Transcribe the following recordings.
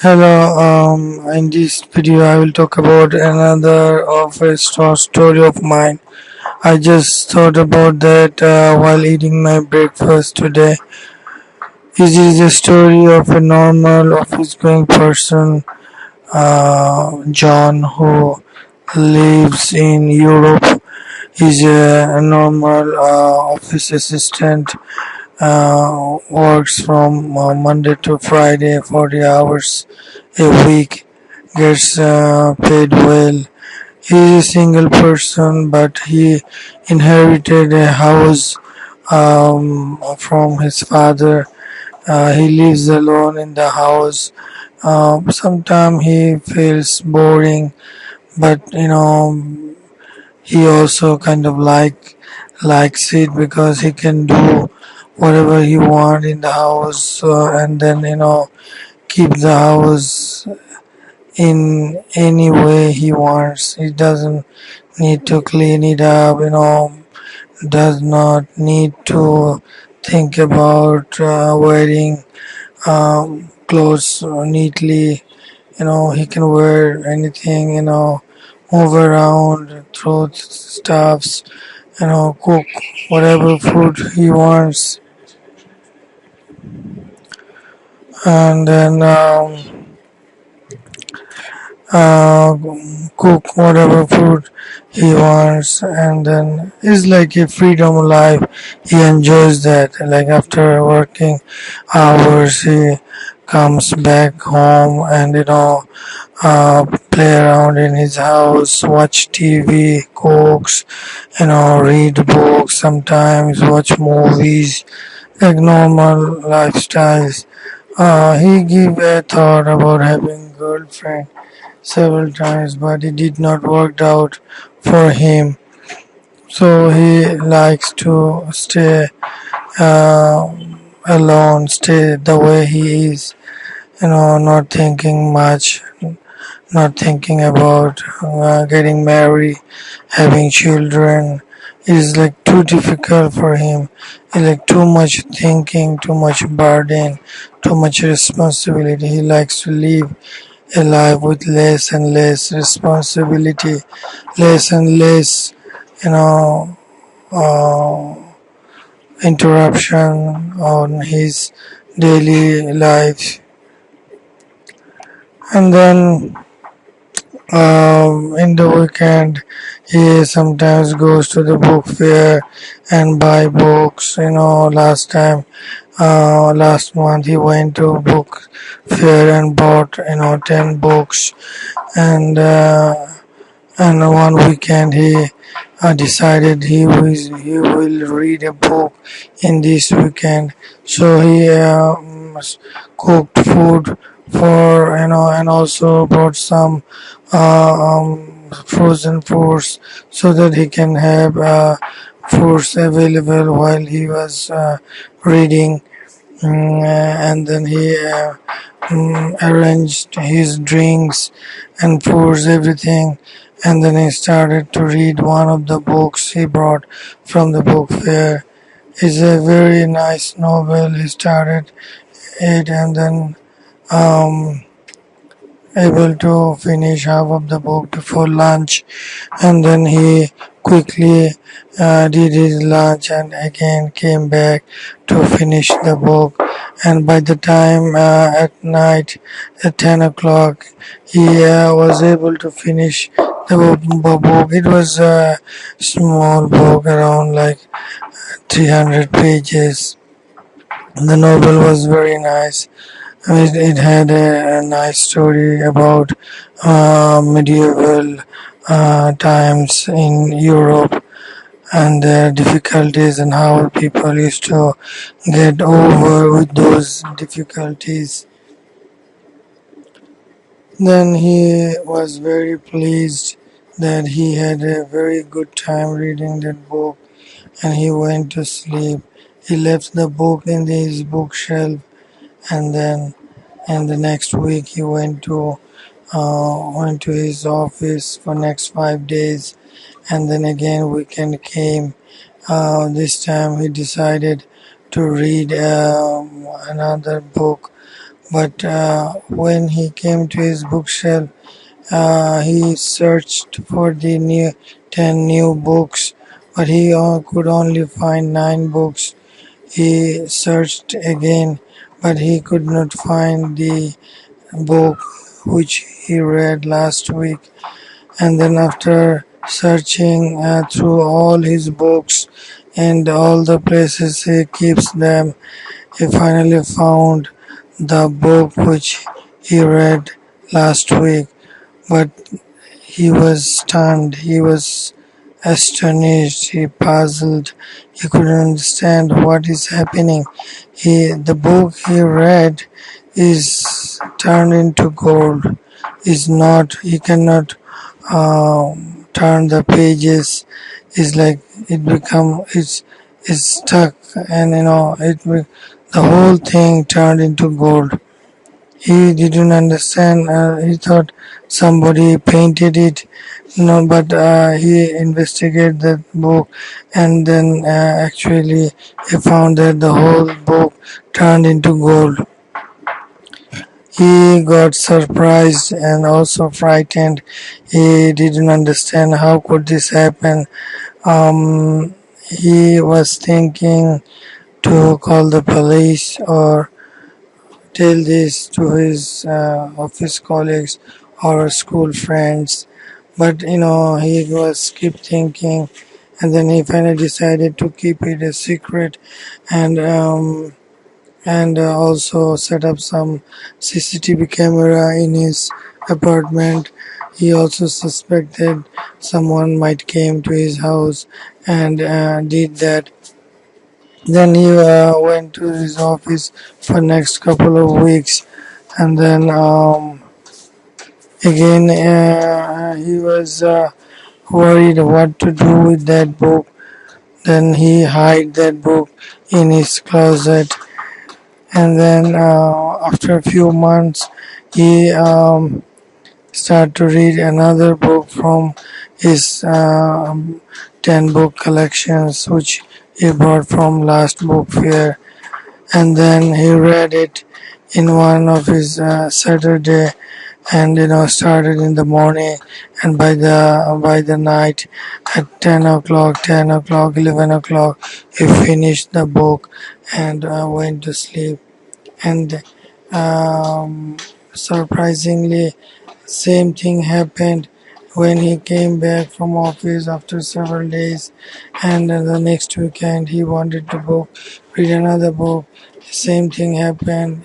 Hello, in this video I will talk about another of a story of mine. I just thought about that while eating my breakfast today. It is a story of a normal office going person, John, who lives in Europe. He's a normal office assistant, works from Monday to Friday, 40 hours a week, gets paid well. He is a single person, but he inherited a house from his father. He lives alone in the house. Sometimes he feels boring, but he also kind of likes it because he can do whatever he want in the house, and then keep the house in any way he wants. He doesn't need to clean it up, does not need to think about wearing clothes neatly. He can wear anything, move around, throw stuffs, cook whatever food he wants, and then uh, cook whatever food he wants, and then it's like a freedom life. He enjoys that. Like after working hours, he comes back home and play around in his house, watch TV, cooks, read books, sometimes watch movies, like normal lifestyles. He gave a thought about having girlfriend several times, but it did not work out for him. So he likes to stay uh, alone, stay the way he is, not thinking much, not thinking about getting married, having children. It is like too difficult for him. It's like too much thinking, too much burden, too much responsibility. He likes to live a life with less and less responsibility, less and less, you know, uh, interruption on his daily life. And then in the weekend, he sometimes goes to the book fair and buy books. Last month he went to book fair and bought 10 books, and one weekend he decided he will read a book in this weekend. So he cooked food for and also bought some frozen foods so that he can have foods available while he was reading. And then he arranged his drinks and foods, everything, and then he started to read one of the books he brought from the book fair. It's a very nice novel. He started it and then um, able to finish half of the book before lunch, and then he quickly did his lunch and again came back to finish the book. And by the time at night at 10 o'clock he was able to finish the book. It was a small book around like 300 pages. The novel was very nice. It had a nice story about medieval times in Europe and their difficulties and how people used to get over with those difficulties. Then he was very pleased that he had a very good time reading that book, and he went to sleep. He left the book in his bookshelf, and then and the next week he went to his office for next 5 days, and then again weekend came. This time he decided to read another book But when he came to his bookshelf, he searched for the new 10 new books, but he could only find 9 books. He searched again, but he could not find the book which he read last week. And then, after searching through all his books and all the places he keeps them, he finally found the book which he read last week. But he was stunned, he was astonished, he puzzled, he couldn't understand what is happening. The book he read is turned into gold. Is not, he cannot turn the pages. It's like it's stuck, and the whole thing turned into gold. He didn't understand. He thought somebody painted it. No, but he investigated that book, and then actually he found that the whole book turned into gold. He got surprised and also frightened. He didn't understand how could this happen. He was thinking to call the police or tell this to his office colleagues or school friends, but he was keep thinking, and then he finally decided to keep it a secret, and also set up some CCTV camera in his apartment. He also suspected someone might came to his house and did that. Then he went to his office for next couple of weeks, and then again he was worried what to do with that book. Then he hid that book in his closet, and then after a few months he started to read another book from his 10 book collections which he bought from last book fair, and then he read it in one of his Saturday, and started in the morning, and by the night at 10 o'clock, 11 o'clock, he finished the book and went to sleep. And surprisingly, same thing happened when he came back from office after several days, and the next weekend he wanted to read another book. Same thing happened.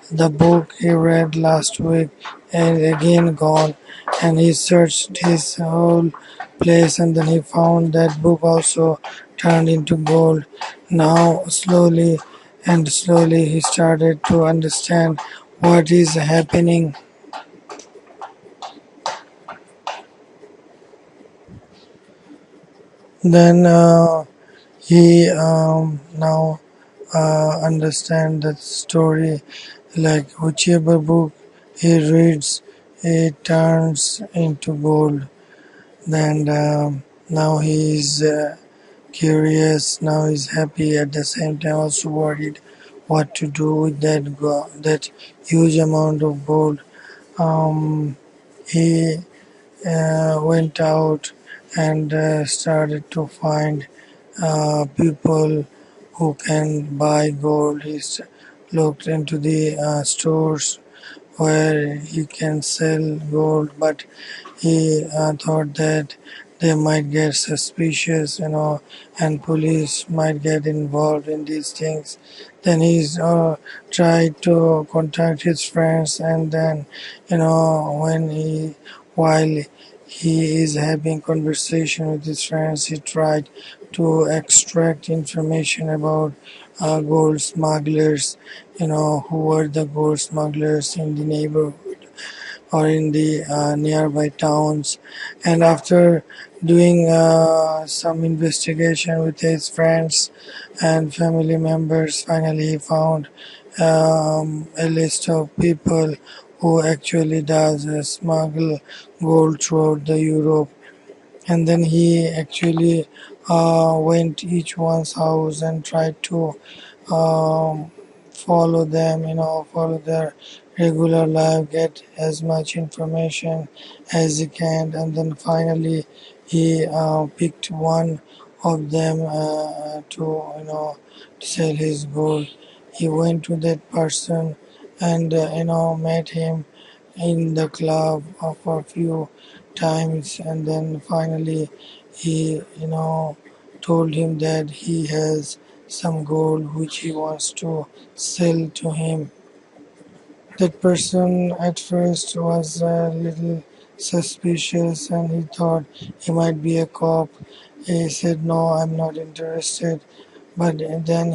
The book he read last week and again gone, and he searched his whole place, and then he found that book also turned into gold. Now slowly he started to understand what is happening. Then he now understand that story, like whichever book he reads, it turns into gold. Then now he is curious. Now he's happy. At the same time, also worried what to do with that huge amount of gold. He went out and started to find people who can buy gold. He looked into the stores where he can sell gold, but he thought that they might get suspicious, and police might get involved in these things. Then he's tried to contact his friends, and then when while he is having conversation with his friends, he tried to extract information about gold smugglers, who were the gold smugglers in the neighborhood or in the nearby towns. And after doing some investigation with his friends and family members, finally he found a list of people who actually does smuggle gold throughout the Europe. And then he actually went each one's house and tried to um, follow them, follow their regular life, get as much information as he can, and then finally he picked one of them to sell his gold. He went to that person and met him in the club for a few times, and then finally he told him that he has some gold which he wants to sell to him. That person at first was a little suspicious and he thought he might be a cop. He said, "No, I'm not interested." But then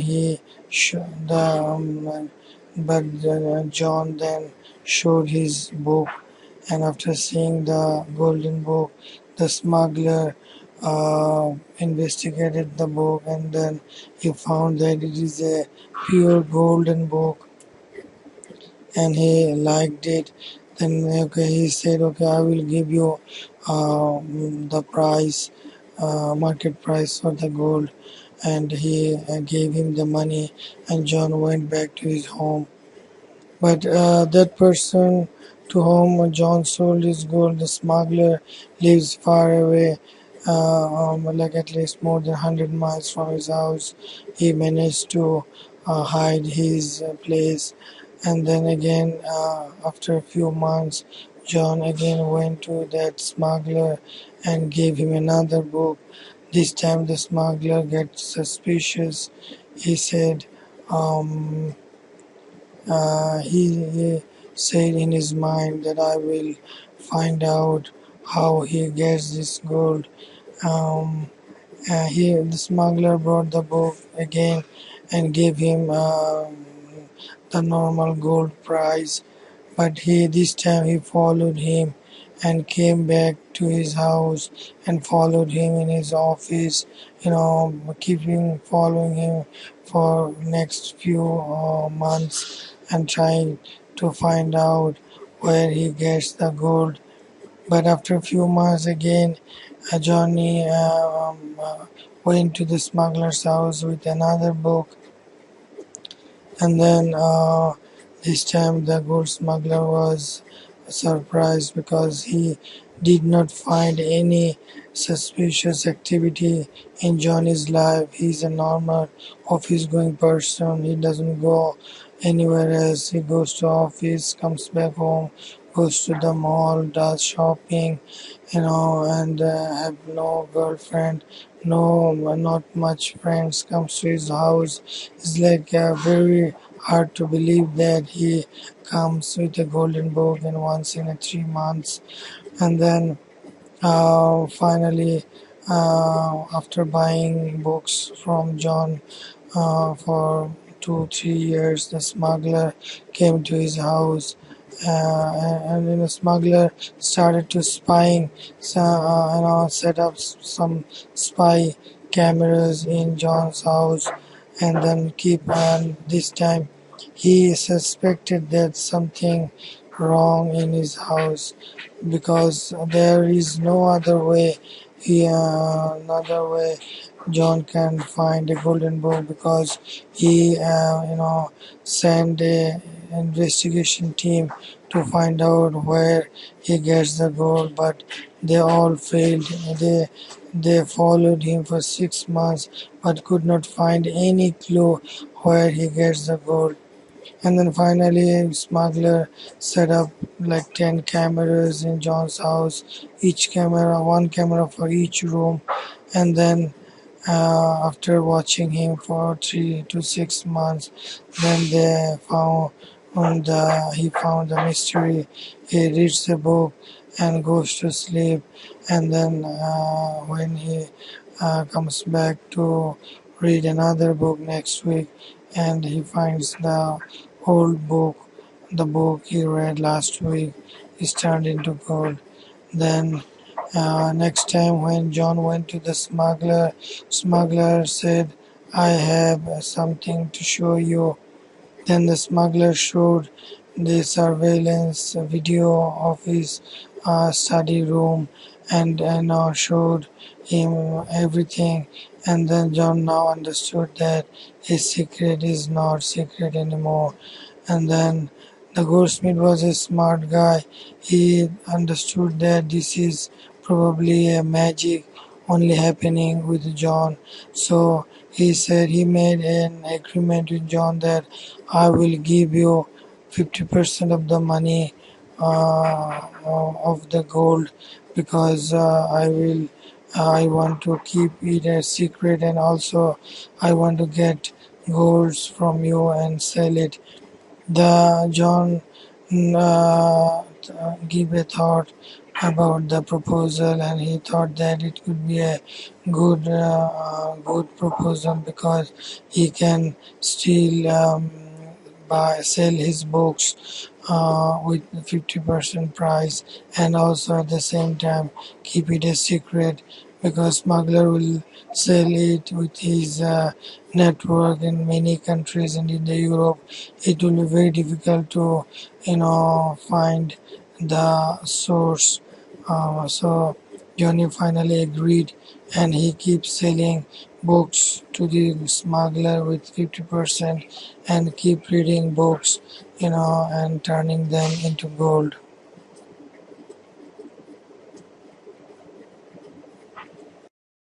John then showed his book, and after seeing the golden book, the smuggler investigated the book, and then he found that it is a pure golden book and he liked it. Then okay, he said, "Okay, I will give you the price, market price for the gold." And he gave him the money, and John went back to his home. But that person to whom John sold his gold, the smuggler, lives far away, like at least more than 100 miles from his house. He managed to hide his place. And then again, after a few months, John again went to that smuggler and gave him another book. This time the smuggler gets suspicious. He said, um, he said in his mind that I will find out how he gets this gold. Um, the smuggler brought the book again and gave him the normal gold price, but he this time he followed him and came back to his house and followed him in his office, keeping following him for next few months and trying to find out where he gets the gold. But after a few months again, Johnny went to the smuggler's house with another book, and then this time the gold smuggler was surprised because he did not find any suspicious activity in Johnny's life. He's a normal office going person. He doesn't go anywhere else. He goes to office, comes back home, goes to the mall, does shopping, and have no girlfriend, no, not much friends comes to his house. It's like very hard to believe that he comes with a golden book and once in a 3 months, and then finally, after buying books from John for 2 3 years, the smuggler came to his house, and then the smuggler started to spying, so, set up some spy cameras in John's house, and then keep on. This time, he suspected that something wrong in his house because there is no other way. Another way John can find a golden book because he, sent a investigation team to find out where he gets the gold, but they all failed. They followed him for 6 months, but could not find any clue where he gets the gold. And then finally, smuggler set up like 10 cameras in John's house, each camera, one camera for each room. And then, after watching him for 3 to 6 months, then they he found the mystery. He reads the book and goes to sleep. And then, when he comes back to read another book next week, and he finds the old book, the book he read last week, is turned into gold. Then next time when John went to the smuggler said, "I have something to show you." Then the smuggler showed the surveillance video of his study room and showed him everything And then John now understood that his secret is not secret anymore. And then the goldsmith was a smart guy. He understood that this is probably a magic only happening with John. So he said he made an agreement with John that I will give you 50% of the money of the gold because I want to keep it a secret, and also I want to get golds from you and sell it. The John give a thought about the proposal, and he thought that it could be a good proposal because he can still buy sell his books with 50% price, and also at the same time keep it a secret because smuggler will sell it with his network in many countries, and in the Europe it will be very difficult to find the source. So Johnny finally agreed, and he keeps selling books to the smuggler with 50% and keep reading books, and turning them into gold.